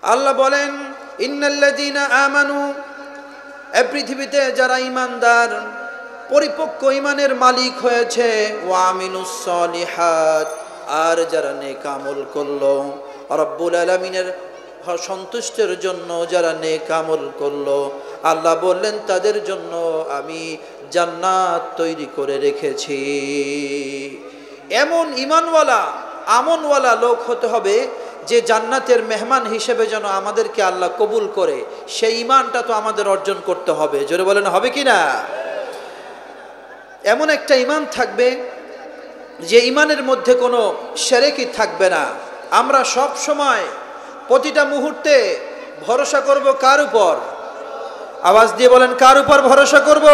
আল্লাহ বলেন, ইন্নাল্লাযীনা আমানু, এই পৃথিবীতে যারা ঈমানদার, পরিপক্ক ঈমানের মালিক হয়েছে, ওয়া আমিলুস সলিহাত, আর যারা নেক আমল করলো, রব্বুল আলামিনের সন্তুষ্টের জন্য যারা নেক আমল করলো, আল্লাহ বললেন তাদের জন্য আমি জান্নাত তৈরি করে রেখেছি। এমন ঈমানওয়ালা আমনওয়ালা লোক হতে হবে যে জান্নাতের মেহমান হিসেবে যেন আমাদেরকে আল্লাহ কবুল করে, সেই ঈমানটা তো আমাদের অর্জন করতে হবে। জোরে বলেন, হবে কি না? এমন একটা ঈমান থাকবে যে ঈমানের মধ্যে কোনো শিরকি থাকবে না। আমরা সব সময় প্রতিটা মুহূর্তে ভরসা করব কার উপর? আওয়াজ দিয়ে বলেন, কার উপর ভরসা করব?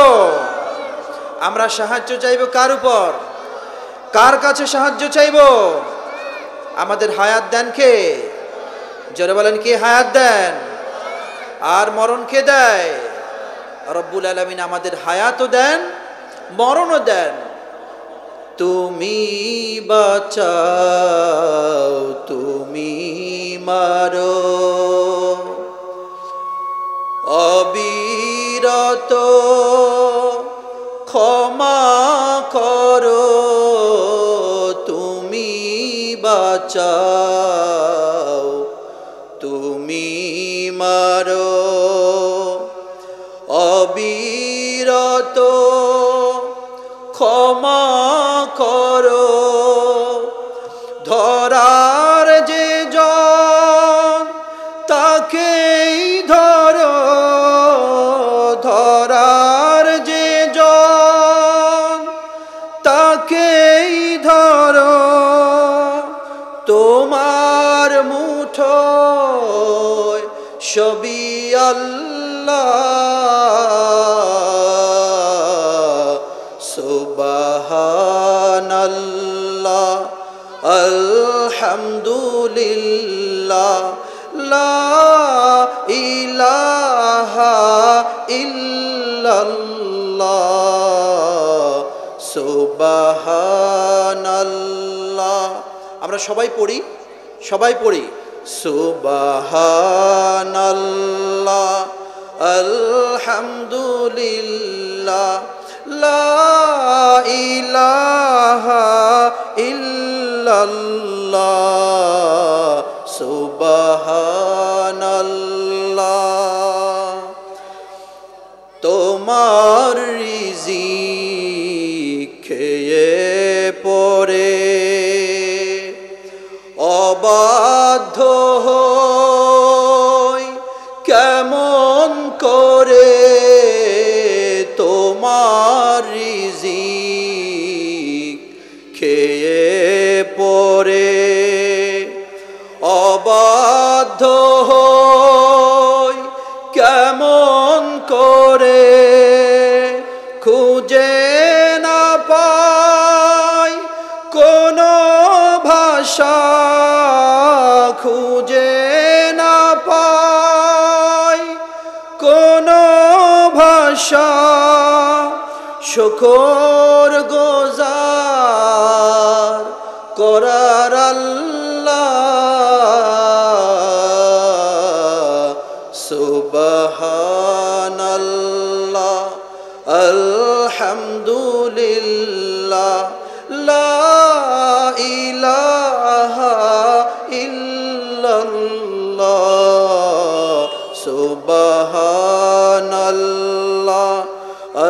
আমরা সাহায্য চাইব কার উপর? কার কাছে সাহায্য চাইব? আমাদের হায়াত দেন কে? জোরে বলেন, কে হায়াত দেন? আর মরণ কে দেয়? রব্বুল আলামিন আমাদের হায়াতও দেন, মরণও দেন। তুমি বাঁচাও, তুমি মারো, অবিরত ক্ষমা করো, তুমি বাঁচাও, তুমি মারো, অবিরত ক্ষমা করো। ধরার যে জন তাকেই ধরো, ধরার যে জন তাকেই ধরো, তোমার মুঠোয় সবই আল্লাহ। সুবহানাল্লাহ, আলহামদুলিল্লাহ, লা ইলাহা ইল্লাল্লাহ, সুবহানাল্লাহ। আমরা সবাই পড়ি, সবাই পড়ি, সুবহানাল্লাহ, আলহামদুলিল্লাহ, লা ইলাহা ইল্লাল্লাহ, সুবহানাল্লাহ। তোমার রিজিক খেয়ে পড়ে অবাধ্য হই কেমন করে, তোমার রিজিক খেয়ে পড়ে অবাধ্য হই কেমন করে, খুঁজে না পাই কোনো ভাষা, খুঁজে না পাই কোনো ভাষা, শুকর গুজার করার আল্লাহ। সুবহানাল্লাহ, আলহামদুলিল্লাহ, লা ইলাহা ইল্লাল্লাহ, সুবহানাল্লাহ,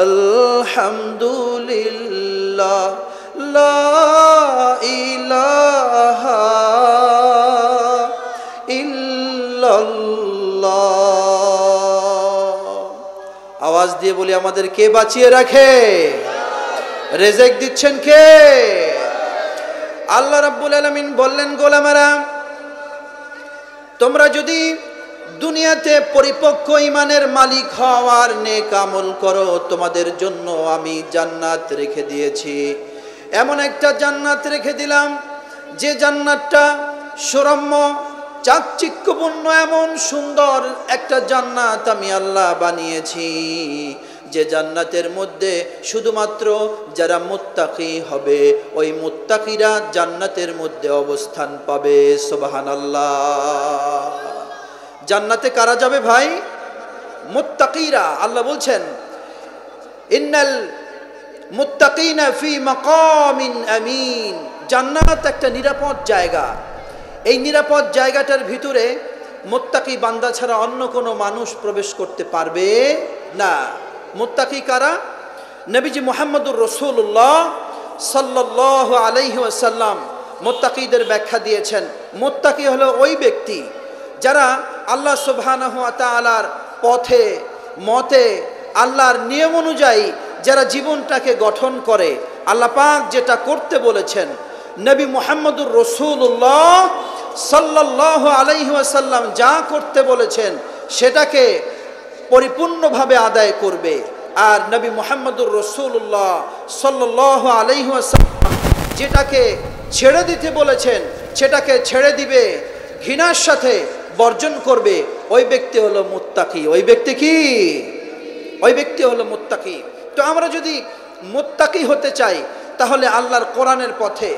আলহামদুলিল্লাহ, লা ইলাহা ইল্লাল্লাহ। আওয়াজ দিয়ে বলি, আমাদের কে বাঁচিয়ে রাখে? রিজিক দিচ্ছেন কে? আল্লাহ রাব্বুল আলামিন বললেন, গোলামেরা, তোমরা যদি দুনিয়াতে পরিপক্ক ঈমানের মালিক হওয়ার নেক আমল করো, তোমাদের জন্য আমি জান্নাত রেখে দিয়েছি। এমন একটা জান্নাত রেখে দিলাম যে জান্নাতটা সুরম্য, চাকচিক্যপূর্ণ, এমন সুন্দর একটা জান্নাত আমি আল্লাহ বানিয়েছি, যে জান্নাতের মধ্যে শুধুমাত্র যারা মুত্তাকি হবে ওই মুত্তাকিরা জান্নাতের মধ্যে অবস্থান পাবে। সুবহানাল্লাহ। জান্নাতে কারা যাবে ভাই? মুত্তাকিরা। আল্লাহ বলছেন ইন্নাল মুত্তাকিনা ফি মাকামিন আমিন। জান্নাত একটা নিরাপদ জায়গা। এই নিরাপদ জায়গাটার ভিতরে মুত্তাকি বান্দা ছাড়া অন্য কোনো মানুষ প্রবেশ করতে পারবে না। মুত্তাকি কারা? নবীজি মুহাম্মদুর রাসূলুল্লাহ সাল্লাল্লাহু আলাইহি ওয়াসাল্লাম মুত্তাকিদের ব্যাখ্যা দিয়েছেন। মুত্তাকি হলো ওই ব্যক্তি যারা আল্লাহ সুবহানাহু ওয়া তাআলার পথে মতে আল্লাহর নিয়ম অনুযায়ী যারা জীবনটাকে গঠন করে, আল্লাহ পাক যেটা করতে বলেছেন, নবী মুহাম্মদুর রাসূলুল্লাহ সাল্লাল্লাহু আলাইহি ওয়াসাল্লাম যা করতে বলেছেন সেটাকে পরিপূর্ণভাবে আদায় করবে। আর নবী মুহাম্মদুর রাসূলুল্লাহ সাল্লাল্লাহু আলাইহি ওয়াসাল্লাম যেটাকে ছেড়ে দিতে বলেছেন সেটাকে ছেড়ে দিবে, ঘৃণার সাথে বর্জন করবে। ওই ব্যক্তি হলো মুত্তাকি। ওই ব্যক্তি কি? ওই ব্যক্তি হলো মুত্তাকি। তো আমরা যদি মুত্তাকি হতে চাই তাহলে আল্লাহর কোরআনের পথে,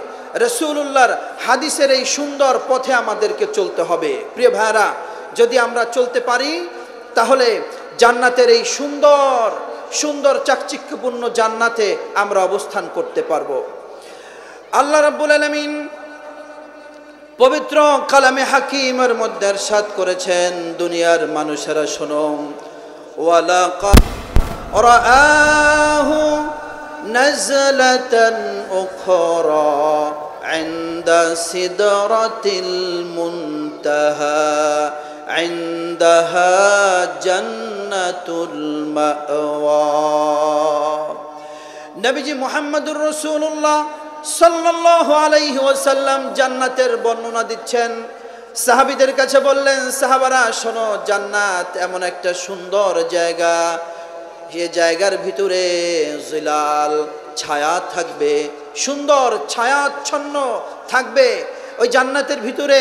রাসূলুল্লাহর হাদিসের এই সুন্দর পথে আমাদেরকে চলতে হবে। প্রিয় ভাইরা, যদি আমরা চলতে পারি তাহলে জান্নাতের এই সুন্দর সুন্দর চাকচিক্যপূর্ণ জান্নাতে আমরা অবস্থান করতে পারবো। আল্লাহ রাব্বুল আলামিন পবিত্র কালামে হাকিমের মধ্যে ইরশাদ করেছেন, দুনিয়ার মানুষেরা শোনো, ওয়ালাকাদ রাআহু নাজলাতান উখরা ইনদা সিদরাতিল মুনতাহা ইনদাহা জান্নাতুল মাওয়া। নবীজি মুহাম্মদুর রাসূলুল্লাহ সাল্লাল্লাহু আলাইহি ওয়াসাল্লাম জান্নাতের বর্ণনা দিচ্ছেন। সাহাবীদের কাছে বললেন, সাহাবারা শোনো, জান্নাত এমন একটা সুন্দর জায়গা, যে জায়গার ভিতরে জিলাল ছায়া থাকবে, সুন্দর ছায়াচ্ছন্ন থাকবে। ওই জান্নাতের ভিতরে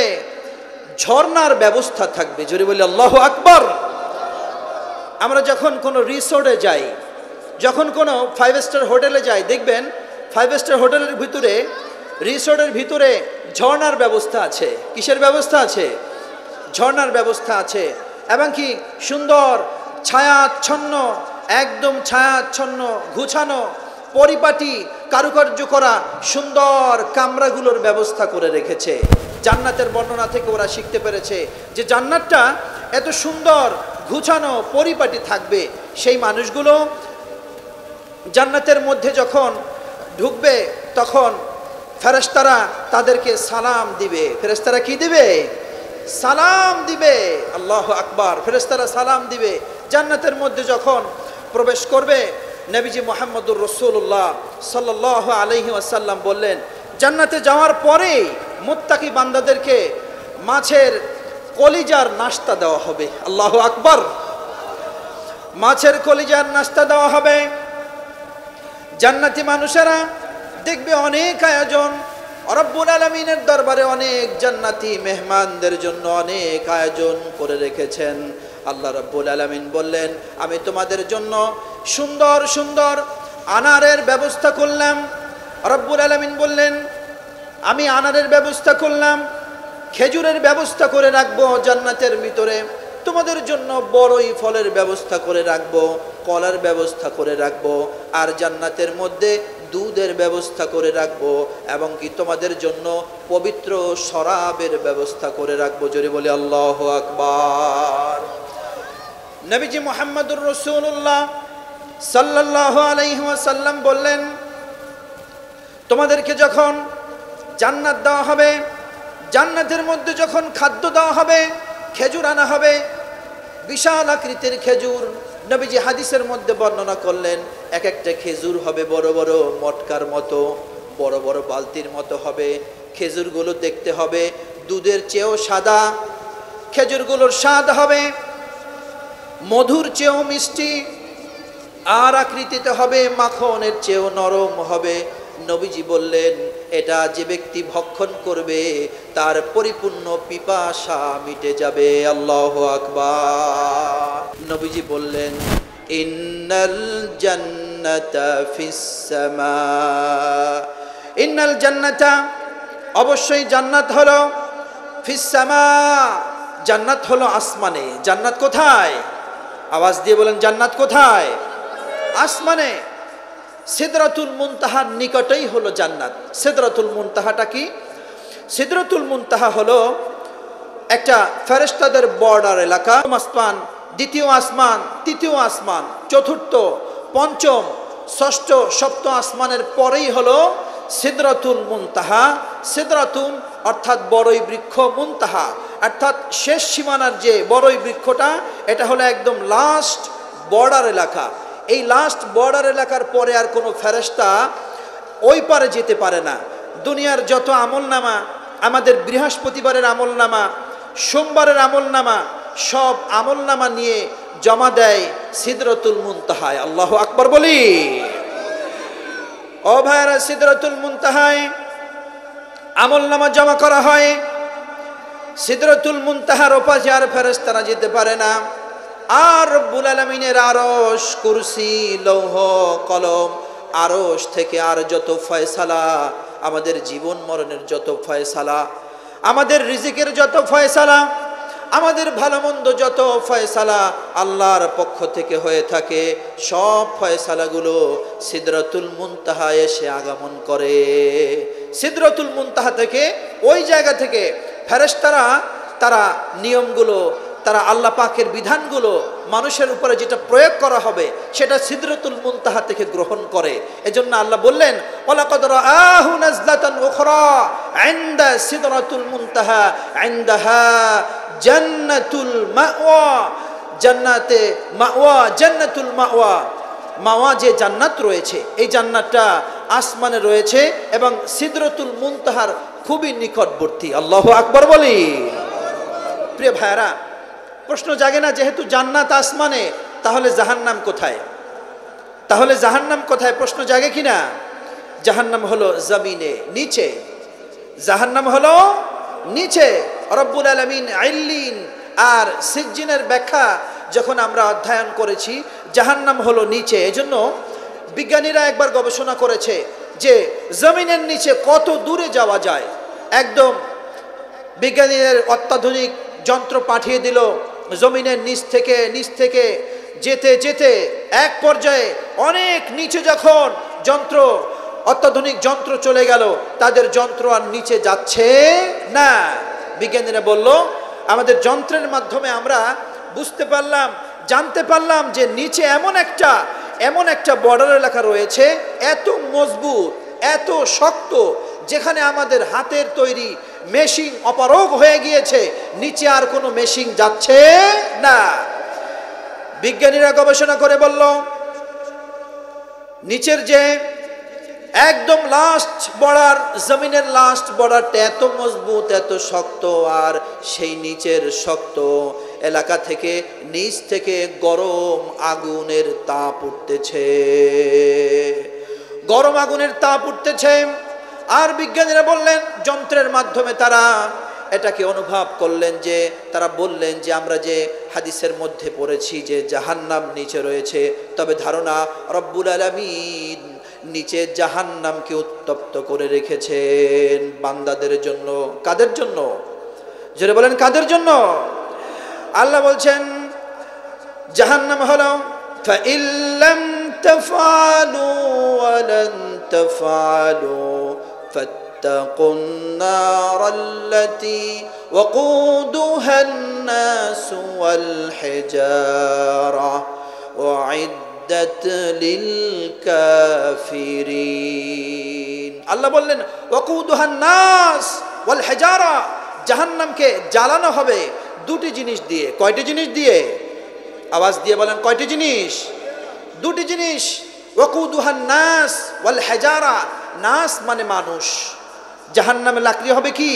ঝর্ণার ব্যবস্থা থাকবে। জোরে বলি আল্লাহু আকবার। আমরা যখন কোনো রিসোর্টে যাই, যখন কোনো 5 স্টার হোটেলে যাই, দেখবেন 5 স্টার হোটেলের ভিতরে, রিসোর্টের ভিতরে ঝর্ণার ব্যবস্থা আছে। কিসের ব্যবস্থা আছে? ঝর্ণার ব্যবস্থা আছে। এবং কি সুন্দর ছায়াচ্ছন্ন, একদম ছায়াচ্ছন্ন, গুছানো, পরিপাটি, কারুকার্য করা সুন্দর কামরাগুলোর ব্যবস্থা করে রেখেছে। জান্নাতের বর্ণনা থেকে ওরা শিখতে পেরেছে যে জান্নাতটা এত সুন্দর, গুছানো, পরিপাটি থাকবে। সেই মানুষগুলো জান্নাতের মধ্যে যখন ঢুকবে তখন ফেরেশতারা তাদেরকে সালাম দিবে। ফেরেশতারা কি দিবে? সালাম দিবে। আল্লাহু আকবার। ফেরেশতারা সালাম দিবে। জান্নাতের মধ্যে যখন প্রবেশ করবে, নবীজি মুহাম্মদুর রাসূলুল্লাহ সাল্লাল্লাহু আলাইহি ওয়াসাল্লাম বললেন, জান্নাতে যাওয়ার পরে মুত্তাকি বান্দাদেরকে মাছের কলিজার নাস্তা দেওয়া হবে। আল্লাহু আকবার। মাছের কলিজার নাস্তা দেওয়া হবে। জান্নাতি মানুষেরা দেখবে অনেক আয়োজন, রব্বুল আলামিনের দরবারে অনেক জান্নাতি মেহমানদের জন্য অনেক আয়োজন করে রেখেছেন। আল্লাহ রব্বুল আলামিন বললেন, আমি তোমাদের জন্য সুন্দর সুন্দর আনারের ব্যবস্থা করলাম। রব্বুল আলামিন বললেন, আমি আনারের ব্যবস্থা করলাম, খেজুরের ব্যবস্থা করে রাখবো জান্নাতের ভিতরে, তোমাদের জন্য বড়ই ফলের ব্যবস্থা করে রাখবো, কলার ব্যবস্থা করে রাখবো, আর জান্নাতের মধ্যে দুধের ব্যবস্থা করে রাখবো, এবং কি তোমাদের জন্য পবিত্র শরাবের ব্যবস্থা করে রাখবো। জোরে বলি আল্লাহু আকবার। নবীজি মুহাম্মদুর রাসূলুল্লাহ সাল্লাল্লাহু আলাইহি ওয়াসাল্লাম বললেন, তোমাদেরকে যখন জান্নাত দেওয়া হবে, জান্নাতের মধ্যে যখন খাদ্য দেওয়া হবে, খেজুর আনা হবে, বিশাল আকৃতির খেজুর। নবীজি হাদিসের মধ্যে বর্ণনা করলেন, এক একটা খেজুর হবে বড় বড় মটকার মতো, বড় বড় বালতির মতো হবে। খেজুরগুলো দেখতে হবে দুধের চেয়েও সাদা, খেজুরগুলোর স্বাদ হবে মধুর চেয়েও মিষ্টি, আর আকৃতিতে হবে মাখনের চেয়েও নরম হবে। নবীজি বললেন, এটা যে ব্যক্তি ভক্ষণ করবে তার পরিপূর্ণ পিপাসা মিটে যাবে। আল্লাহু আকবার। নবীজি বললেন, ইন্নাল জান্নাতা ফিস সামা। ইন্নাল জান্নাতা, অবশ্যই জান্নাত হলো, ফিস সামা, জান্নাত হলো আসমানে। জান্নাত কোথায়? আওয়াজ দিয়ে বলেন, জান্নাত কোথায়? আসমানে। সিদরাতুল মুনতাহার নিকটেই হলো জান্নাত। সিদরাতুল মুনতাহাটা কি? সিদরাতুল মুনতাহা হলো একটা ফেরেশতাদের বর্ডার এলাকা। আসমান, দ্বিতীয় আসমান, তৃতীয় আসমান, চতুর্থ, পঞ্চম, ষষ্ঠ, সপ্তম আসমানের পরেই হলো সিদরাতুল মুনতাহা। সিদরাতুল অর্থাৎ বড়ই বৃক্ষ, মুনতাহা অর্থাৎ শেষ সীমানার যে বড়ই বৃক্ষটা, এটা হলো একদম লাস্ট বর্ডার এলাকা। এই লাস্ট বর্ডার এলাকার পরে আর কোনো ফেরেশতা ওই পারে যেতে পারে না। দুনিয়ার যত আমলনামা, আমাদের বৃহস্পতিবারের আমলনামা, সোমবারের আমলনামা, সব আমলনামা নিয়ে জমা দেয় সিদরাতুল মুনতাহায়। আল্লাহু আকবার বলি। ও ভাইরা, সিদরাতুল মুনতাহায় আমলনামা জমা করা হয়। সিদরাতুল মুনতাহার ওপাশে আর ফেরেশতারা যেতে পারে না। আর রব্বুল আলামিনের আরশ, কুরসি, লৌহ কলম, আরশ থেকে আর যত ফয়সালা, আমাদের জীবন মরণের যত ফয়সালা, আমাদের রিজিকের যত ফয়সালা, আমাদের ভালো মন্দ যত ফয়সালা আল্লাহর পক্ষ থেকে হয়ে থাকে, সব ফয়সালাগুলো সিদরাতুল মুনতাহা এসে আগমন করে। সিদরাতুল মুনতাহা থেকে, ওই জায়গা থেকে ফেরেশতারা তারা নিয়মগুলো, তারা আল্লাহ পাকের বিধানগুলো মানুষের উপরে যেটা প্রয়োগ করা হবে সেটা সিদরাতুল মুনতাহা থেকে গ্রহণ করে। এজন্য আল্লাহ বললেন, ওয়ালাকাদ রাআহু নাজলাতান উখরা ইনদা সিদরাতুল মুনতাহা ইনদাহা জান্নাতুল মাওয়া। জান্নাতে মাওয়া, জান্নাতুল মাওয়া, মাওয়া যে জান্নাত রয়েছে, এই জান্নাতটা আসমানে রয়েছে এবং সিদরাতুল মুনতাহার খুবই নিকটবর্তী। আল্লাহু আকবার বলি। প্রিয় ভাইরা, প্রশ্ন জাগে না, যেহেতু জান্নাত আসমানে, তাহলে জাহান্নাম কোথায়? তাহলে জাহান্নাম কোথায়? প্রশ্ন জাগে কিনা? জাহান্নাম হলো জমিনে, নিচে। জাহান্নাম হলো নিচে। রব্বুল আলামিন আইল্লিন আর সিজ্জিনের ব্যাখ্যা যখন আমরা অধ্যয়ন করেছি, জাহান্নাম হলো নিচে। এজন্য বিজ্ঞানীরা একবার গবেষণা করেছে যে জমিনের নিচে কত দূরে যাওয়া যায়। একদম বিজ্ঞানীদের অত্যাধুনিক যন্ত্র পাঠিয়ে দিল, জমিনের নিচ থেকে যেতে যেতে এক পর্যায়ে অনেক নিচে যখন যন্ত্র, অত্যাধুনিক যন্ত্র চলে গেল, তাদের যন্ত্র আর নিচে যাচ্ছে না। বিজ্ঞানীরা বলল, আমাদের যন্ত্রের মাধ্যমে আমরা বুঝতে পারলাম, জানতে পারলাম যে নিচে এমন একটা বর্ডার এলাকা রয়েছে, এত মজবুত, এত শক্ত, যেখানে আমাদের হাতের তৈরি মেশিন অপারগ হয়ে গিয়েছে, নিচে আর কোনো মেশিন যাচ্ছে না। বিজ্ঞানীরা গবেষণা করে বলল, নিচের যে একদম লাস্ট বর্ডার, জমিনের লাস্ট বর্ডারটা এত মজবুত, এত শক্ত, আর সেই নিচের শক্ত এলাকা থেকে, নিচ থেকে গরম আগুনের তাপ উঠতেছে, গরম আগুনের তাপ উঠতেছে। আর বিজ্ঞানীরা বললেন, যন্ত্রের মাধ্যমে তারা এটাকে অনুভব করলেন, যে তারা বললেন যে আমরা যে হাদিসের মধ্যে পড়েছি যে জাহান্নাম নিচে রয়েছে, তবে ধারণা রব্বুল আলামিন নিচে জাহান্নামকে উত্তপ্ত করে রেখেছেন বান্দাদের জন্য। কাদের জন্য? জোরে বলেন, কাদের জন্য? আল্লাহ বলছেন, জাহান্নাম হলো ফাইল্লাম তাফআলু ওয়া লান তাফআলু ফাত্তাকুন নারাল্লাতী ওয়াকুদুহান নাসু ওয়াল হিজারা উইদ্দাত লিল কাফিরিন। আল্লাহ বললেন, ওয়াকুদুহান নাস ওয়াল হিজারা, জাহান্নামকে জ্বালানো হবে দুটি জিনিস দিয়ে। কয়টি জিনিস দিয়ে? আওয়াজ দিয়ে বলেন, কয়টি জিনিস? দুটি জিনিস। ওয়াকুদুহান নাস ওয়াল হিজারা, নাস মানে মানুষ, জাহান্নামে লাকড়ি হবে কি?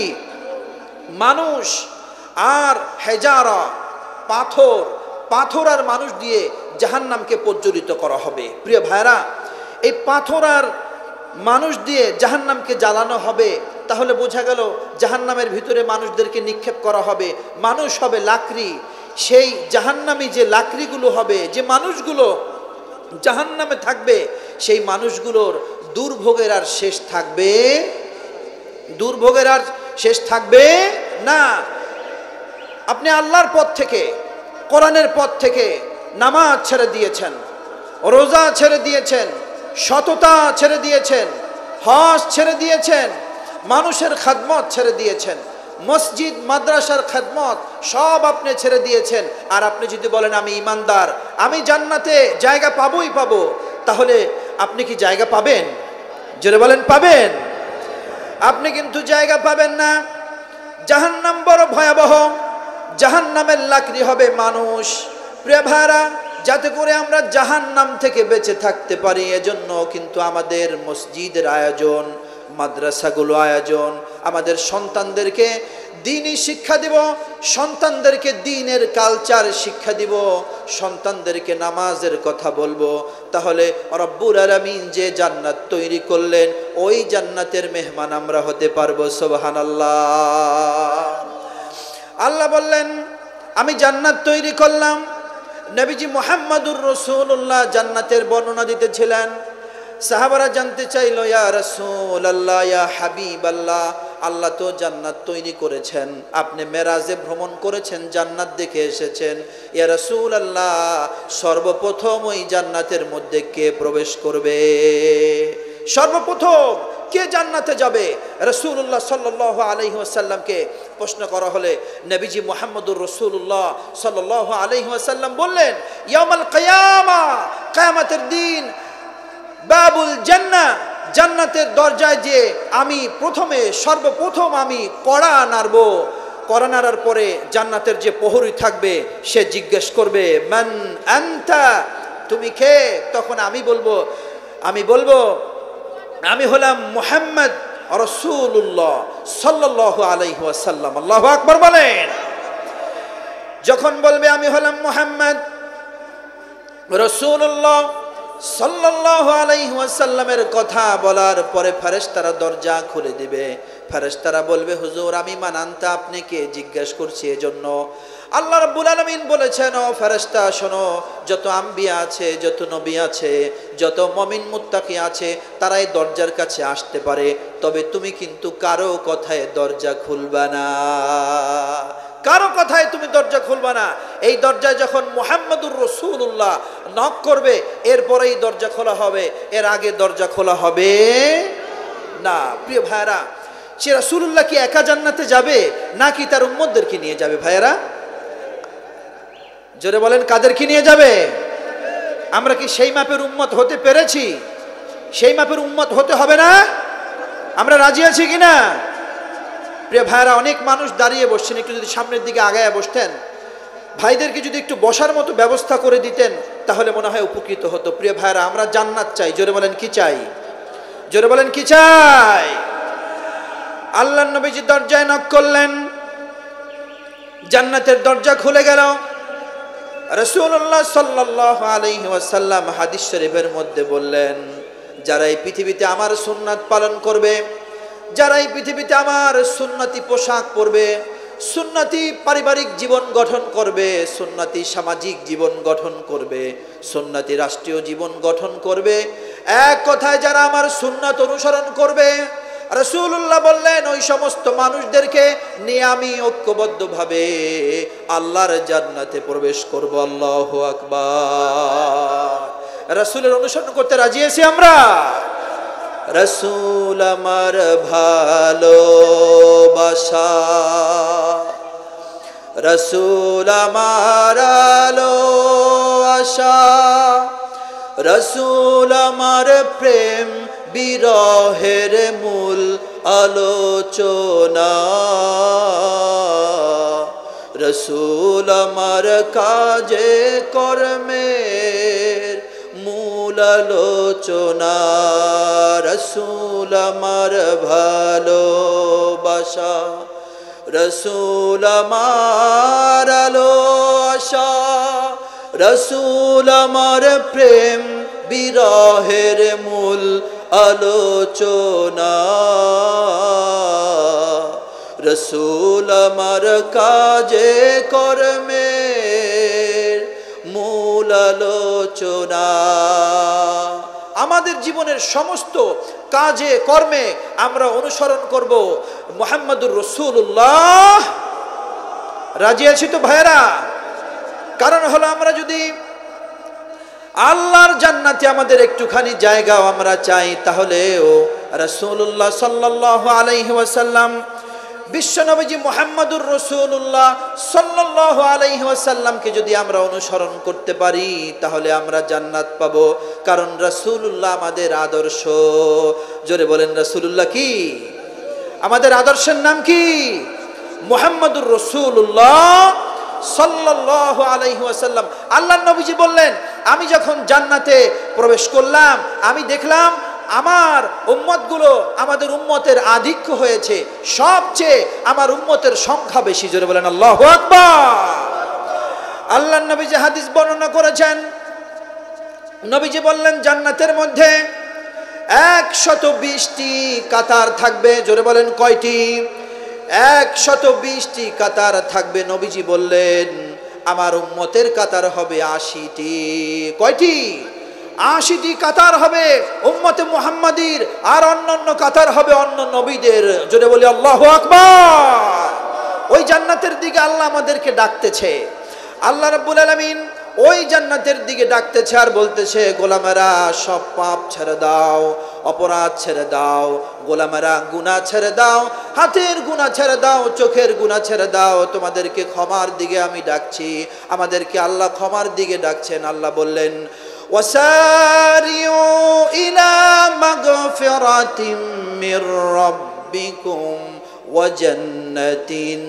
মানুষ। আর হিজারা পাথর, পাথর আর মানুষ দিয়ে জাহান্নামকে প্রজ্বলিত করা হবে। প্রিয় ভাইরা, এই পাথর আর মানুষ দিয়ে জাহান্নামকে জ্বালানো হবে, তাহলে বোঝা গেল জাহান্নামের ভিতরে মানুষদেরকে নিক্ষেপ করা হবে, মানুষ হবে লাকড়ি। সেই জাহান্নামী যে লাকড়িগুলো হবে, যে মানুষগুলো জাহান্নামে থাকবে, সেই মানুষগুলোর দুর্ভোগের আর শেষ থাকবে, দুর্ভোগের আর শেষ থাকবে না। আপনি আল্লাহর পথ থেকে, কোরআনের পথ থেকে নামাজ ছেড়ে দিয়েছেন, রোজা ছেড়ে দিয়েছেন, সততা ছেড়ে দিয়েছেন, হজ ছেড়ে দিয়েছেন, মানুষের খাদমত ছেড়ে দিয়েছেন, মসজিদ মাদ্রাসার খাদমত সব আপনি ছেড়ে দিয়েছেন। আর আপনি যদি বলেন আমি ইমানদার, আমি জান্নাতে জায়গা পাবোই পাবো, তাহলে আপনি কি জায়গা পাবেন? জোরে বলেন পাবেন? আপনি কিন্তু জায়গা পাবেন না। জাহান্নাম বড় ভয়াবহ, জাহান্নামের লাকড়ি হবে মানুষ। প্রিয় ভাইরা, যাতে করে আমরা জাহান্নাম থেকে বেঁচে থাকতে পারি, এজন্য কিন্তু আমাদের মসজিদের আয়োজন, মাদ্রাসাগুলো আয়োজন, আমাদের সন্তানদেরকে দ্বীনি শিক্ষা দিব, সন্তানদেরকে দ্বীনের কালচার শিক্ষা দিব, সন্তানদেরকে নামাজের কথা বলবো। তাহলে রব্বুল আলামিন যে জান্নাত তৈরি করলেন, ওই জান্নাতের মেহমান আমরা হতে পারবো। সুবহানাল্লাহ। আল্লাহ বললেন আমি জান্নাত তৈরি করলাম। নবীজি মুহাম্মদুর রাসূলুল্লাহ জান্নাতের বর্ণনা দিতেছিলেন। সাহাবারা জানতে চাইল, ইয়া রাসূলুল্লাহ, ইয়া হাবিবাল্লাহ, আল্লাহ তো জান্নাত তৈরি করেছেন, আপনি মেরাজে ভ্রমণ করেছেন, জান্নাত দেখে এসেছেন, ইয়া রাসূলুল্লাহ, সর্বপ্রথম ওই জান্নাতের মধ্যে কে প্রবেশ করবে? সর্বপ্রথম কে জান্নাতে যাবে? রাসূলুল্লাহ সাল্লাল্লাহু আলাইহি ওয়াসাল্লামকে প্রশ্ন করা হলে নবীজি মুহাম্মদুর রাসূলুল্লাহ সাল্লাল্লাহু আলাইহি ওয়াসাল্লাম বললেন, ইয়াউমুল কিয়ামা, কিয়ামতের দিন, বাবুল জান্নাহ, জান্নাতের দরজায় যে আমি প্রথমে সর্বপ্রথম আমি কড়া নাড়ব, কড়া নাড়ার পরে জান্নাতের যে প্রহরী থাকবে সে জিজ্ঞেস করবে, মান আনতা, তুমি কে? তখন আমি বলবো আমি হলাম মুহাম্মদ রাসূলুল্লাহ সাল্লাল্লাহু আলাইহি ওয়াসাল্লাম। আল্লাহু আকবার বলেন। যখন বলবে আমি হলাম মুহাম্মদ রাসূলুল্লাহ সাল্লাল্লাহু আলাইহি ওয়াসাল্লামের কথা বলার পরে ফেরেশতারা দরজা খুলে দিবে। ফেরেশতারা বলবে, হুজুর আমি মান আনতা, আপনি কে জিজ্ঞেস করছি এজন্য। আল্লাহ রাব্বুল আলামিন বলেছেন, ও ফেরেশতা শোনো, যত আম্বিয়া আছে, যত নবী আছে, যত মুমিন মুত্তাকি আছে, তারা এই দরজার কাছে আসতে পারে, তবে তুমি কিন্তু কারো কথায় দরজা খুলবা না, কারো কথায় তুমি দরজা খুলবা না। এই দরজায় যখন মুহাম্মদুর রাসূলুল্লাহ নক করবে, এরপরেই দরজা খোলা হবে, এর আগে দরজা খোলা হবে না। প্রিয় ভাইরা, সে রাসূলুল্লাহ কি একা জান্নাতে যাবে নাকি তার উম্মতদেরকে নিয়ে যাবে? ভাইরা জোরে বলেন, কাদেরকে নিয়ে যাবে? আমরা কি সেই মাপের উম্মত হতে পেরেছি? সেই মাপের উম্মত হতে হবে না? আমরা রাজি আছি কিনা? প্রিয় ভাইরা, অনেক মানুষ দাঁড়িয়ে বসছেন, একটু যদি সামনের দিকে আগায় বসতেন, ভাইদেরকে যদি একটু বসার মতো ব্যবস্থা করে দিতেন, তাহলে মনে হয় উপকৃত হতো। প্রিয় ভাইরা, আমরা জান্নাত চাই, জোরে বলেন কি চাই? জোরে বলেন কি চাই? আল্লাহর নবীজি দরজায় নক করলেন, জান্নাতের দরজা খুলে গেল। রাসূলুল্লাহ সাল্লাল্লাহু আলাইহি ওয়াসাল্লাম হাদিস শরীফের মধ্যে বললেন, যারা এই পৃথিবীতে আমার সুন্নাত পালন করবে, যারা এই পৃথিবীতে আমার সুন্নতি পোশাক পরবে, সুন্নতি পারিবারিক জীবন গঠন করবে, সুন্নতি সামাজিক জীবন গঠন করবে, সুন্নতি রাষ্ট্রীয় জীবন গঠন করবে, এক কথায় যারা আমার সুন্নাত অনুসরণ করবে, রাসূলুল্লাহ বললেন ওই সমস্ত মানুষদেরকে নিয়ে আমি ঐক্যবদ্ধভাবে আল্লাহর জান্নাতে প্রবেশ করব। আল্লাহু আকবার। রাসূলের অনুসরণ করতে রাজি আছি আমরা? রাসূল আমার ভালোবাসা, রাসূল আমার আলো আশা, রাসূল আমার প্রেম বিরহের মূল আলোচনা, রাসূল আমার কাজে কর্মের মূল আলোচনা, রাসূল আমার ভালোবাসা, রাসূল আমার আলো আশা, রাসূল আমার প্রেম বিরহের মূল আলোচনা, রাসূল আমার কাজে কর্মের মূল আলোচনা। আমাদের জীবনের সমস্ত কাজে কর্মে আমরা অনুসরণ করব মুহাম্মদুর রাসূলুল্লাহ রাজি আছি তো ভাইরা? কারণ হলো আমরা যদি আল্লাহর জান্নাতে আমাদের একটুখানি জায়গাও আমরা চাই, তাহলেও রাসূলুল্লাহ সাল্লাল্লাহু আলাইহি ওয়াসাল্লাম বিশ্বনবীজি মুহাম্মদুর রাসূলুল্লাহ সাল্লাল্লাহু আলাইহি ওয়াসাল্লামকে যদি আমরা অনুসরণ করতে পারি তাহলে আমরা জান্নাত পাবো। কারণ রাসূলুল্লাহ আমাদের আদর্শ। জোরে বলেন রাসূলুল্লাহ কি? আমাদের আদর্শের নাম কি? মুহাম্মদুর রাসূলুল্লাহ সাল্লাল্লাহু আলাইহি ওয়াসাল্লাম। আল্লাহর নবীজি বললেন, আমি যখন জান্নাতে প্রবেশ করলাম আমি দেখলাম আমার উম্মতগুলো আমাদের উম্মতের আধিক্য হয়েছে, সবচেয়ে আমার উম্মতের সংখ্যা বেশি। জোরে বলেন আল্লাহু আকবার। আল্লাহর নবীজি হাদিস বর্ণনা করেছেন, নবীজি বললেন জান্নাতের মধ্যে 120টি কাতার থাকবে। জোরে বলেন কয়টি? 120টি কাতার থাকবে। নবীজি বললেন আমার উম্মতের কাতার হবে 80টি। কয়টি? 80টি কাতার হবে উম্মতে মুহাম্মাদির, আর অন্যান্য কাতার হবে অন্য নবীদের। জোরে বলি আল্লাহু আকবার। ওই জান্নাতের দিকে আল্লাহ আমাদেরকে ডাকতেছে। আল্লাহ রাব্বুল আলামিন ওই জান্নাতের দিকে ডাকতেছে আর বলতেছে, গোলামেরা সব পাপ ছেড়ে দাও, অপরাধ ছেড়ে দাও, গোলামেরা গুনাহ ছেড়ে দাও, হাতের গুনাহ ছেড়ে দাও, চোখের গুনাহ ছেড়ে দাও, তোমাদেরকে ক্ষমার দিকে আমি ডাকছি। আমাদেরকে আল্লাহ ক্ষমার দিকে ডাকছেন। আল্লাহ বললেন, ওয়াসারিউ ইলা মাগফিরাতিম মির রাব্বিকুম ওয়া জান্নাতিন।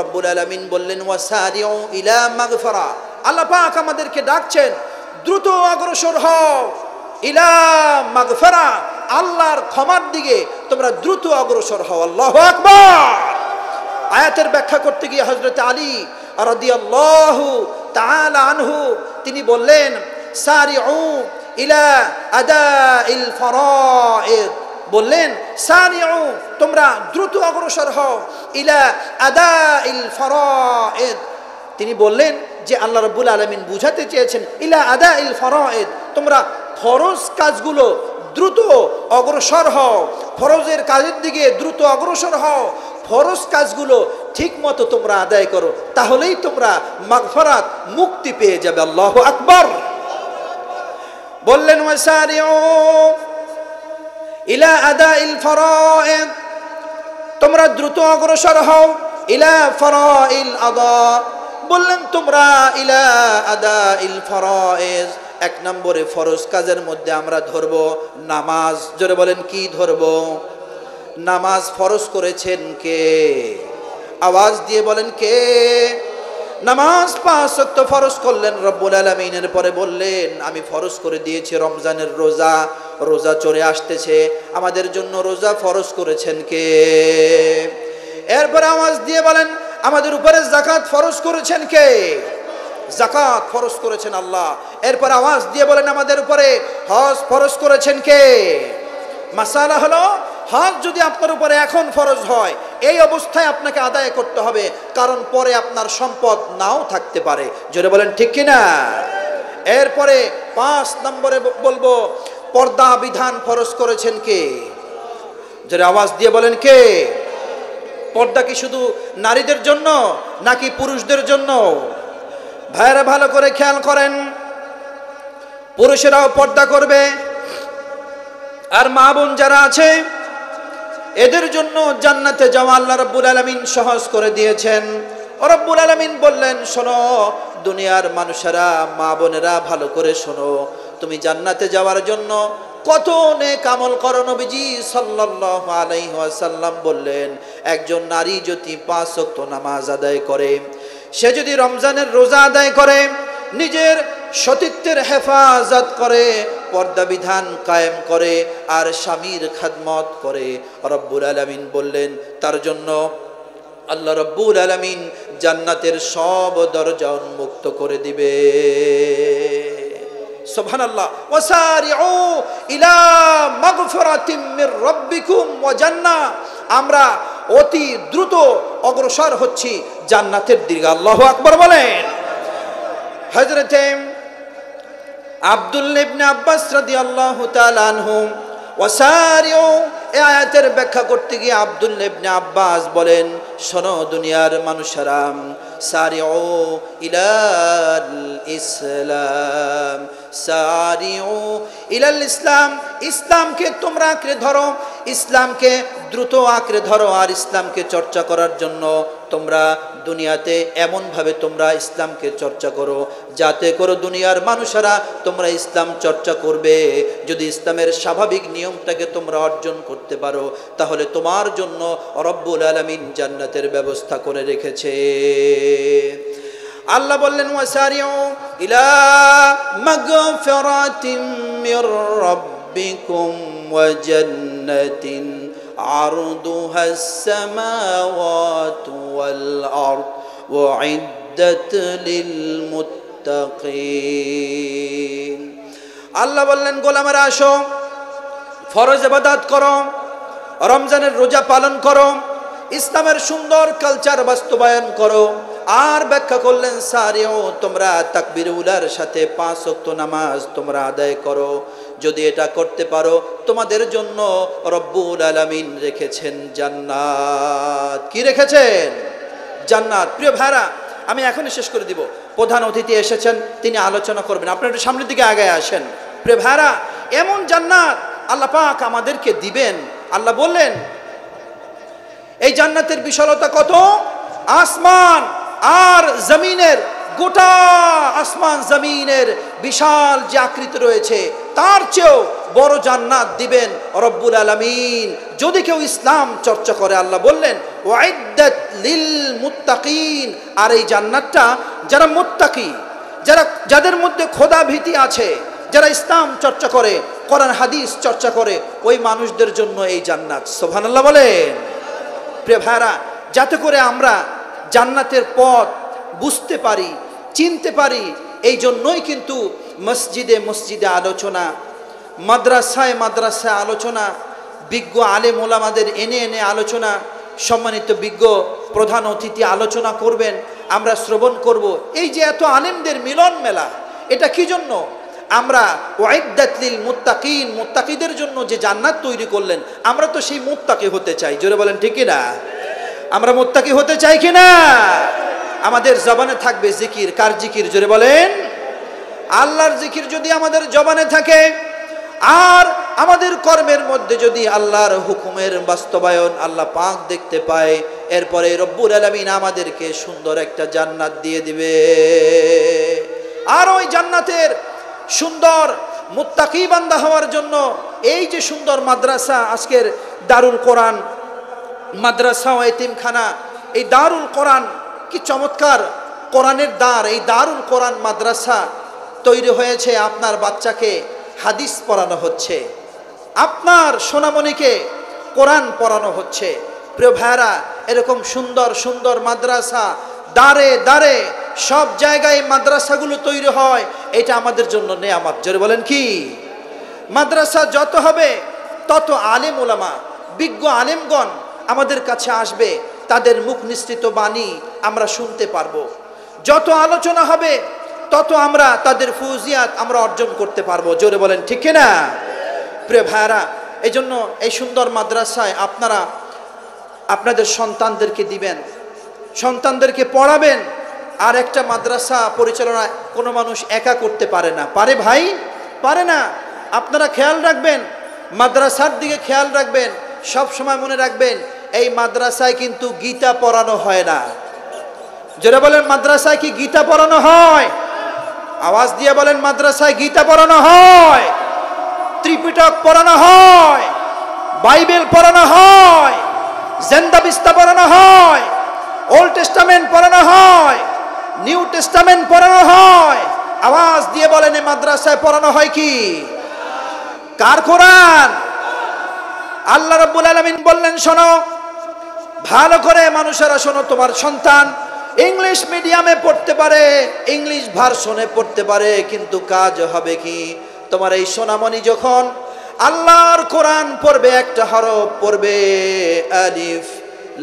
রব্বুল আলামিন বললেন ওয়াসারিউ ইলা মাগফিরা। আল্লাহ পাক আমাদেরকে ডাকছেন, দ্রুত অগ্রসর হও ইলা মাগফিরা, আল্লাহর ক্ষমার দিকে তোমরা দ্রুত অগ্রসর হও। আল্লাহু আকবার। আয়াতের ব্যাখ্যা করতে গিয়ে হযরত আলী রাদিয়াল্লাহু তাআলা আনহু তিনি বললেন, সারিউ ইলা আদাইল ফরাইদ। বললেন সারিউ, তোমরা দ্রুত অগ্রসর হও ইলা আদাইল ফরাইদ। তিনি বললেন যে আল্লাহ রাব্বুল আলামিন বুঝাতে চেয়েছেন ইলা আদাইল ফরাইদ, তোমরা ফরজ কাজগুলো দ্রুত অগ্রসর হও, ফরজের কাজের দিকে দ্রুত অগ্রসর হও, ফরজ কাজগুলো ঠিক মতো তোমরা আদায় করো, তাহলেই তোমরা মাগফিরাত মুক্তি পেয়ে যাবে। আল্লাহু আকবার। বললেন ওয়াসারিউ ইলা আদাইল ফরাইদ, তোমরা দ্রুত অগ্রসর হও ইলা ফরাইল আদা। বললেন তোমরা ইলা আদাইল ফরাইজ, এক নম্বরে ফরজ কাজের মধ্যে আমরা ধরব নামাজ। জোরে বলেন কি ধরব? নামাজ ফরজ করেছেন কে? আওয়াজ দিয়ে বলেন কে? নামাজ 5 ওয়াক্ত ফরজ করলেন রব্বুল আলামিনের। পরে বললেন আমি ফরজ করে দিয়েছি রমজানের রোজা, রোজা চলে আসতেছে, আমাদের জন্য রোজা ফরজ করেছেন কে? এরপরে আওয়াজ দিয়ে বলেন আমাদের উপরে যাকাত ফরজ করেছেন কে? যাকাত ফরজ করেছেন আল্লাহ। এরপর আওয়াজ দিয়ে বলেন আমাদের উপরে হজ ফরজ করেছেন কে? মাসালা হলো হজ যদি আপনার উপরে এখন ফরজ হয়, এই অবস্থায় আপনাকে আদায় করতে হবে, কারণ পরে আপনার সম্পদ নাও থাকতে পারে। জোরে বলেন ঠিক কিনা? এরপরে 5 নম্বরে বলবো পর্দা বিধান ফরজ করেছেন কে? জোরে আওয়াজ দিয়ে বলেন কে? পর্দা কি শুধু নারীদের জন্য নাকি পুরুষদের জন্য? ভাইরা ভালো করে খেয়াল করেন, পুরুষেরাও পর্দা করবে, আর মা বোন যারা আছে এদের জন্য জান্নাতে যাওয়া আল্লাহ রাব্বুল আলামিন সহজ করে দিয়েছেন। রব্বুল আলামিন বললেন, শোনো দুনিয়ার মানুষেরা, মা বোনেরা ভালো করে শোনো, তুমি জান্নাতে যাওয়ার জন্য কত নেক আমল করো। নবীজি সাল্লাল্লাহু আলাইহি ওয়াসাল্লাম বললেন, একজন নারী যদি 5 ওয়াক্ত নামাজ আদায় করে, সে যদি রমজানের রোজা আদায় করে, নিজের সতীত্বের হেফাজত করে, পর্দা বিধান কায়েম করে, আর স্বামীর খেদমত করে, রব্বুল আলামিন বললেন তার জন্য আল্লাহ রব্বুল আলামিন জান্নাতের সব দরজা উন্মুক্ত করে দিবে। সুবহানাল্লাহ। ওয়াসারিউ ইলা মাগফিরাতিম মির রাব্বিকুম ওয়া জান্নাহ, আমরা অতি দ্রুত অগ্রসর হচ্ছি জান্নাতের দিকে। আল্লাহু আকবার বলেন। হযরত আব্দুল্লাহ ইবনে আব্বাস রাদিয়াল্লাহু তাআলা আনহু ওয়াসারিউ এই আয়াতের ব্যাখ্যা করতে গিয়ে আব্দুল্লাহ ইবনে আব্বাস বলেন, শোনো দুনিয়ার মানুষেরা, সারিউ ইলাল ইসলাম, সারিউ ইলাল ইসলাম। ইসলামকে তোমরা আঁকড়ে ধরো, ইসলামকে দ্রুত আঁকড়ে ধরো, আর ইসলামকে চর্চা করার জন্য তোমরা দুনিয়াতে এমনভাবে তোমরা ইসলামকে চর্চা করো যাতে করে দুনিয়ার মানুষেরা তোমরা ইসলাম চর্চা করবে। যদি ইসলামের স্বাভাবিক নিয়মটাকে তোমরা অর্জন করতে পারো তাহলে তোমার জন্য রব্বুল আলামিন জান্নাতের ব্যবস্থা করে রেখেছে। আল্লাহ বললেন ওয়াসারিউ ইলা মাগফিরাতিম মির রাব্বিকুম ওয়া জান্নাতিন আরদুহাস সামাওয়াতু ওয়াল আরদ উইদ্দাত লিল মুত্তাকিন। আল্লাহ বললেন গোলামেরা আসো, ফরজ ইবাদত করো, রমজানের রোজা পালন করো, ইসলামের সুন্দর কালচার বাস্তবায়ন করো। আর ব্যাখ্যা করলেন সারিউ তোমরা তাকবীর উলার সাথে 5 ওয়াক্ত নামাজ তোমরা আদায় করো। যদি এটা করতে পারো তোমাদের জন্য রব্বুল আলামিন রেখেছেন জান্নাত। কি রেখেছেন? জান্নাত। প্রিয় ভাইরা, আমি এখনই শেষ করে দিব। প্রধান অতিথি এসেছেন, তিনি আলোচনা করবেন, আপনারা একটু সামনের দিকে আগায় আসেন। প্রিয় ভাইরা, এমন জান্নাত আল্লাহ পাক আমাদেরকে দিবেন। আল্লাহ বললেন এই জান্নাতের বিশালতা কত, আসমান আর জমিনের, গোটা আসমান জমিনের বিশাল যে আকৃতি রয়েছে তার চেয়েও বড় জান্নাত দিবেন রব্বুল আলামিন যদি কেউ ইসলাম চর্চা করে। আল্লাহ বললেন ওয়াইদ্দাত লিল মুত্তাকিন। আর এই জান্নাতটা যারা মুত্তাকি, যাদের মধ্যে খোদা ভীতি আছে, যারা ইসলাম চর্চা করে, কোরআন হাদিস চর্চা করে, ওই মানুষদের জন্য এই জান্নাত। সুবহানাল্লাহ বলেন। প্রিয় ভাইরা, যাতে করে আমরা জান্নাতের পথ বুঝতে পারি, চিনতে পারি, এই জন্যই কিন্তু মসজিদে মসজিদে আলোচনা, মাদ্রাসায় মাদ্রাসায় আলোচনা, বিজ্ঞ আলেম ওলামাদের এনে এনে আলোচনা, সম্মানিত বিজ্ঞ প্রধান অতিথি আলোচনা করবেন, আমরা শ্রবণ করব। এই যে এত আলেমদের মিলন মেলা, এটা কি জন্য? আমরা ওয়াইদ্দাত লিল মুত্তাকিন, মুত্তাকিদের জন্য যে জান্নাত তৈরি করলেন, আমরা তো সেই মুত্তাকি হতে চাই। জোরে বলেন ঠিক কি না? আমরা মুত্তাকি হতে চাই কিনা? আমাদের জবানে থাকবে জিকির। কার জিকির? জোরে বলেন। আল্লাহর জিকির যদি আমাদের জবানে থাকে আর আমাদের কর্মের মধ্যে যদি আল্লাহর হুকুমের বাস্তবায়ন আল্লাহ পাক দেখতে পায়, এরপরে রব্বুল আলামিন আমাদেরকে সুন্দর একটা জান্নাত দিয়ে দিবে। আর ওই জান্নাতের সুন্দর মুত্তাকি বান্দা হওয়ার জন্য এই যে সুন্দর মাদ্রাসা, আজকের দারুল কোরআন মাদ্রাসা ও এতিমখানা, এই দারুল কোরআন কি চমৎকার কোরআনের দ্বার। এই দারুল কোরআন মাদ্রাসা তৈরি হয়েছে, আপনার বাচ্চাকে হাদিস পড়ানো হচ্ছে, আপনার সোনামণিকে কোরআন পড়ানো হচ্ছে। প্রিয় ভাইরা, এরকম সুন্দর সুন্দর মাদ্রাসা দাঁড়ে দাঁড়ে সব জায়গায় মাদ্রাসাগুলো তৈরি হয়, এটা আমাদের জন্য নেয়ামত। জোরে বলেন কি? মাদ্রাসা যত হবে তত আলেম ওলামা, বিজ্ঞ আলেমগণ আমাদের কাছে আসবে, তাদের মুখ নিঃসৃত বাণী আমরা শুনতে পারবো। যত আলোচনা হবে তত আমরা তাদের ফৌজিয়াত আমরা অর্জন করতে পারবো। জোরে বলেন ঠিক কিনা? প্রিয় ভাইরা, এই জন্য এই সুন্দর মাদ্রাসায় আপনারা আপনাদের সন্তানদেরকে দিবেন, সন্তানদেরকে পড়াবেন। আর একটা মাদ্রাসা পরিচালনা কোনো মানুষ একা করতে পারে না। পারে ভাই? পারে না। আপনারা খেয়াল রাখবেন, মাদ্রাসার দিকে খেয়াল রাখবেন, সব সময় মনে রাখবেন এই মাদ্রাসায় কিন্তু গীতা পড়ানো হয় না। যারা বলেন মাদ্রাসায় কি গীতা পড়ানো হয়? আওয়াজ দিয়ে বলেন মাদ্রাসায় গীতা পড়ানো হয়, ত্রিপিটক পড়ানো হয়, বাইবেল পড়ানো হয়, জেন্দাবিস্তা পড়ানো হয়, ওল্ড টেস্টামেন্ট পড়ানো হয়, নিউ টেস্টামেন্ট পড়ানো হয়। আওয়াজ দিয়ে বলেন এই মাদ্রাসায় পড়ানো হয় কি? কার কোরআন? আল্লাহ রাব্বুল আলামিন বললেন শোনো, ভালো করে মানুষেরা শোনো, তোমার সন্তান ইংলিশ মিডিয়ামে পড়তে পারে, ইংলিশ ভার্সনে পড়তে পারে, কিন্তু কাজ হবে কি? তোমার এই সোনামণি যখন আল্লাহর কোরআন পড়বে, একটা হরফ পড়বে আলিফ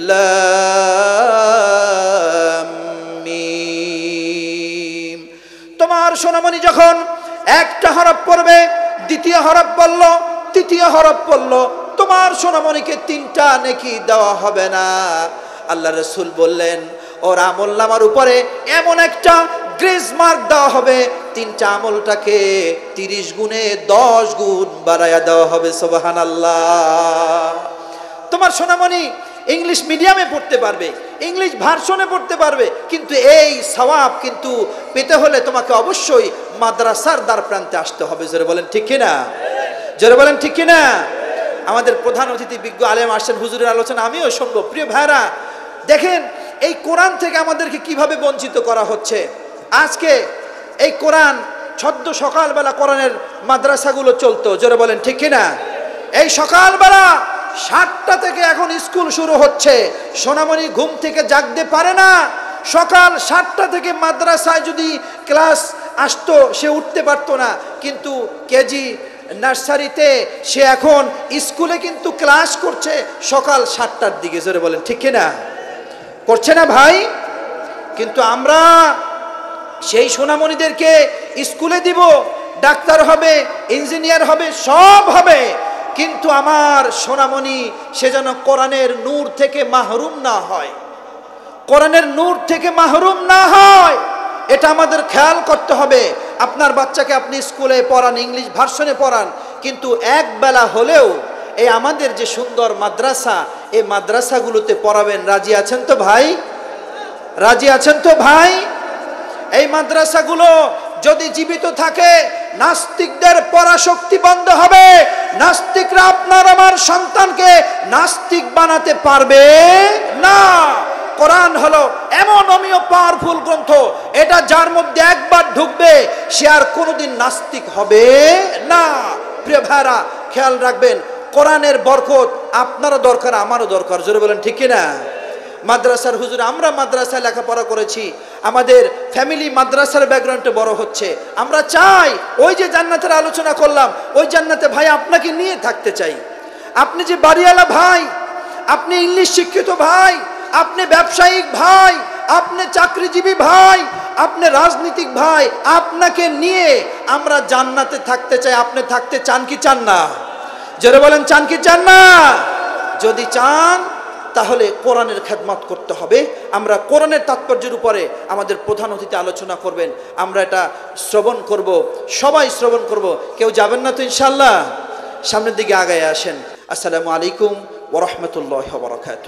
লাম মিম। তোমার সোনামণি যখন একটা হরফ পড়বে, দ্বিতীয় হরফ পড়ল, তৃতীয় হরফ পড়ল, তোমার সোনামণিকে 3টা নেকি দেওয়া হবে না। আল্লাহ রাসূল বললেন ওর আমলনামার উপরে এমন একটা গ্রেস মার্ক দেওয়া হবে, 3টা আমলটাকে 30 গুণে 10 গুণ বাড়ায়া দেওয়া হবে। সুবহানাল্লাহ। তোমার সোনামণি ইংলিশ মিডিয়ামে পড়তে পারবে, ইংলিশ ভার্সনে পড়তে পারবে, কিন্তু এই সওয়াব কিন্তু পেতে হলে তোমাকে অবশ্যই মাদ্রাসার দ্বার প্রান্তে আসতে হবে। জোরে বলেন ঠিক কিনা? জোরে বলেন ঠিক কিনা? আমাদের প্রধান অতিথি বিজ্ঞ আলেম আসেন, হুজুরের আলোচনা আমিও শুনবো। প্রিয় ভাইরা, দেখেন এই কোরআন থেকে আমাদেরকে কিভাবে বঞ্চিত করা হচ্ছে। আজকে এই কোরআন ছদ্ম সকালবেলা কোরআনের মাদ্রাসাগুলো চলতো। জোরে বলেন ঠিক কিনা? এই সকালবেলা 7টা থেকে এখন স্কুল শুরু হচ্ছে, সোনামণি ঘুম থেকে জাগতে পারে না। সকাল 7টা থেকে মাদ্রাসায় যদি ক্লাস আসতো সে উঠতে পারতো না, কিন্তু কেজি নার্সারিতে সে এখন স্কুলে কিন্তু ক্লাস করছে সকাল 7টার দিকে। জোরে বলেন ঠিক কিনা? করছে না ভাই? কিন্তু আমরা সেই সোনামণিদেরকে স্কুলে দিব, ডাক্তার হবে, ইঞ্জিনিয়ার হবে, সব হবে, কিন্তু আমার সোনামণি সে যেন কোরআনের নূর থেকে মাহরুম না হয়, কোরআনের নূর থেকে মাহরুম না হয়, এটা আমাদের খেয়াল করতে হবে। আপনার বাচ্চাকে আপনি স্কুলে পড়ান, ইংলিশ ভার্সনে পড়ান, কিন্তু এক বেলা হলেও এই আমাদের যে সুন্দর মাদ্রাসা, এই মাদ্রাসাগুলোতে পড়াবেন। রাজি আছেন তো ভাই? রাজি আছেন তো ভাই? এই মাদ্রাসাগুলো যদি জীবিত থাকে, নাস্তিকদের পরাশক্তি বন্ধ হবে। নাস্তিকরা আপনার আমার সন্তানকে নাস্তিক বানাতে পারবে না। কোরআন হলো এমন অমীয় পাওয়ারফুল গ্রন্থ, এটা যার মধ্যে একবার ঢুকবে সে আর কোনোদিন নাস্তিক হবে না। প্রিয় ভাইরা, খেয়াল রাখবেন, কোরআনের বরকত আপনারও দরকার, আমারও দরকার। জোরে বলেন ঠিক কিনা? মাদ্রাসার হুজুর, আমরা মাদ্রাসায় লেখাপড়া করেছি, আমাদের ফ্যামিলি মাদ্রাসার ব্যাকগ্রাউন্ডে বড় হচ্ছে। আমরা চাই ওই যে জান্নাতের আলোচনা করলাম, ওই জান্নাতে ভাই আপনাকে নিয়ে থাকতে চাই। আপনি যে বাড়িওয়ালা ভাই, আপনি ইংলিশ শিক্ষিত ভাই, আপনি ব্যবসায়িক ভাই, আপনি চাকরিজীবী ভাই, আপনি রাজনীতিক ভাই, আপনাকে নিয়ে আমরা জান্নাতে থাকতে চাই। আপনি থাকতে চান কি চান না? জোরে বলেন, চান কি চান না? যদি চান তাহলে কোরআনের খেদমত করতে হবে। আমরা কোরআনের তাৎপর্যের উপরে আমাদের প্রধান অতিথি আলোচনা করবেন, আমরা এটা শ্রবণ করব, সবাই শ্রবণ করব। কেউ যাবেন না তো ইনশাআল্লাহ? সামনের দিকে আগায় আসেন। আসসালামু আলাইকুম ওয়া রাহমাতুল্লাহি ওয়া বারাকাতুহু।